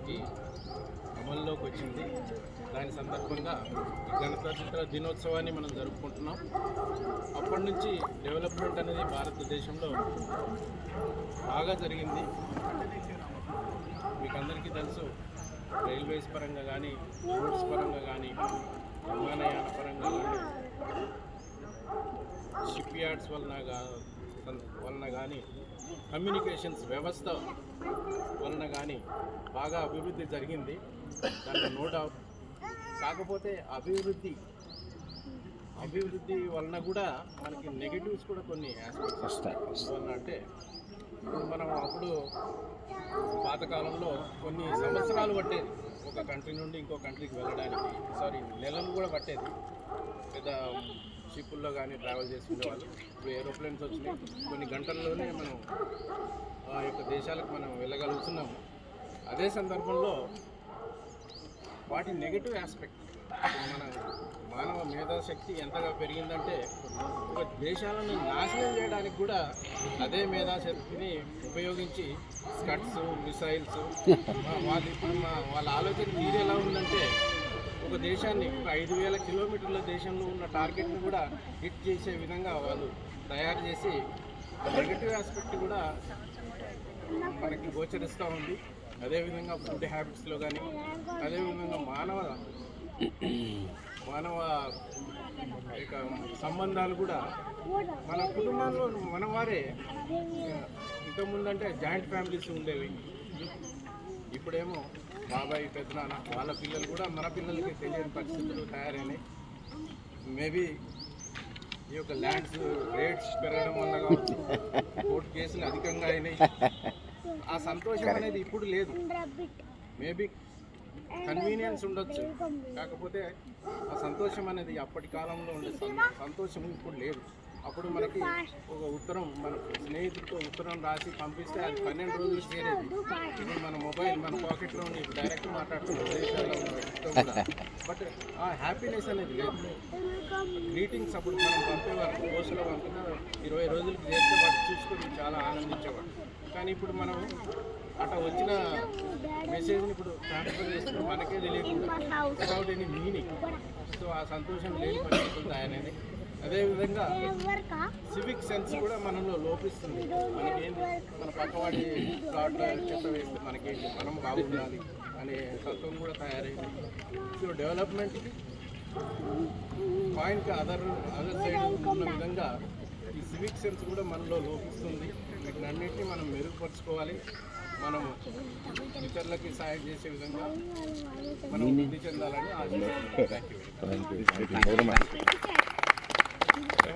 మనకి అమల్లోకి వచ్చింది. దాని సందర్భంగా ఈ గణతంత్ర దినోత్సవాన్ని మనం జరుపుకుంటున్నాం. అప్పటి నుంచి డెవలప్మెంట్ అనేది భారతదేశంలో బాగా జరిగింది. మీకు అందరికీ తెలుసు, రైల్వేస్ పరంగా కానీ, రోడ్స్ పరంగా కానీ, విమానయాన పరంగా కానీ, షిప్ యార్డ్స్ వలన కానీ, కమ్యూనికేషన్స్ వ్యవస్థ వలన కానీ బాగా అభివృద్ధి జరిగింది. దాంట్లో నో డౌట్. కాకపోతే అభివృద్ధి వలన కూడా మనకి నెగిటివ్స్ కూడా కొన్ని ఆస్పెక్ట్స్ వలన. అంటే ఇప్పుడు మనం అప్పుడు పాతకాలంలో కొన్ని సంవత్సరాలు పట్టేది ఒక కంట్రీ నుండి ఇంకో కంట్రీకి వెళ్ళడానికి, నెలలు కూడా పట్టేది. పెద్ద షిప్పుల్లో కానీ ట్రావెల్ చేసుకునే వాళ్ళు. ఇప్పుడు ఏరోప్లేన్స్ వచ్చినాయి, కొన్ని గంటల్లోనే మనం ఆ యొక్క దేశాలకు మనం వెళ్ళగలుగుతున్నాము. అదే సందర్భంలో వాటి నెగటివ్ ఆస్పెక్ట్, మన మానవ మేధాశక్తి ఎంతగా పెరిగిందంటే ఒక దేశాలను నాశనం చేయడానికి కూడా అదే మేధాశక్తిని ఉపయోగించి స్కట్స్, మిసైల్స్, వాళ్ళ ఆలోచన తీరు ఎలా ఉందంటే ఒక దేశాన్ని, ఒక 5,000 కిలోమీటర్ల దేశంలో ఉన్న టార్గెట్ని కూడా హిట్ చేసే విధంగా వాళ్ళు తయారు చేసి నెగటివ్ ఆస్పెక్ట్ కూడా మనకి గోచరిస్తూ ఉంది. అదేవిధంగా ఫుడ్ హ్యాబిట్స్లో కానీ, అదేవిధంగా మానవ ఇక సంబంధాలు కూడా మన కుటుంబంలో మన వారే. ఇంతకుముందంటే జాయింట్ ఫ్యామిలీస్ ఉండేవి, ఇప్పుడేమో బాబాయ్, పెద్దనాన్న, వాళ్ళ పిల్లలు కూడా మన పిల్లలకి తెలియని పరిస్థితులు తయారైనాయి. మేబీ ఈ యొక్క ల్యాండ్స్ రేట్స్ పెరగడం వల్ల కావచ్చు, కోర్టు కేసులు అధికంగా అయినాయి. ఆ సంతోషం అనేది ఇప్పుడు లేదు. మేబీ కన్వీనియన్స్ ఉండొచ్చు, కాకపోతే ఆ సంతోషం అనేది అప్పటి కాలంలో ఉండే సంతోషం ఇప్పుడు లేదు. అప్పుడు మనకి ఒక ఉత్తరం, మన స్నేహితుడితో ఉత్తరం రాసి పంపిస్తే అది 12 రోజులు చేరేది. ఇది మన మొబైల్ మన పాకెట్లో ఉండి డైరెక్ట్ మాట్లాడుతున్నాం దేశాల్లో కూడా. బట్ ఆ హ్యాపీనెస్ అనేది లేదు. గ్రీటింగ్స్ అప్పుడు మనం పంపేవారు, పోస్టులో పంపిన 20 రోజులకి చేస్తే వాటి చూసుకొని చాలా ఆనందించేవాడు. కానీ ఇప్పుడు మనం అట్లా వచ్చిన మెసేజ్ని ఇప్పుడు ట్రాన్స్ఫర్ చేస్తున్నాం మనకే తెలియకుండా, వితౌట్ ఎనీ మీనింగ్. సో ఆ సంతోషం లేని పరిస్థితులు అనేది. అదేవిధంగా సివిక్ సెన్స్ కూడా మనలో లోపిస్తుంది. మనకేంటి, మన పక్కవాడి ప్లాట్లో చెత్త వేస్తే మనకేంటి, మనం బాగుండాలి అనే తత్వం కూడా తయారైంది. సో డెవలప్మెంట్కి పాయింట్కి అదర్ సైడ్ ఉన్న విధంగా ఈ సివిక్ సెన్స్ కూడా మనలో లోపిస్తుంది. వీటినన్నింటినీ మనం మెరుగుపరుచుకోవాలి. మనం ఇతరులకి సాయం చేసే విధంగా మనం వృద్ధి చెందాలని ఆశిస్తున్నాం. Thank you.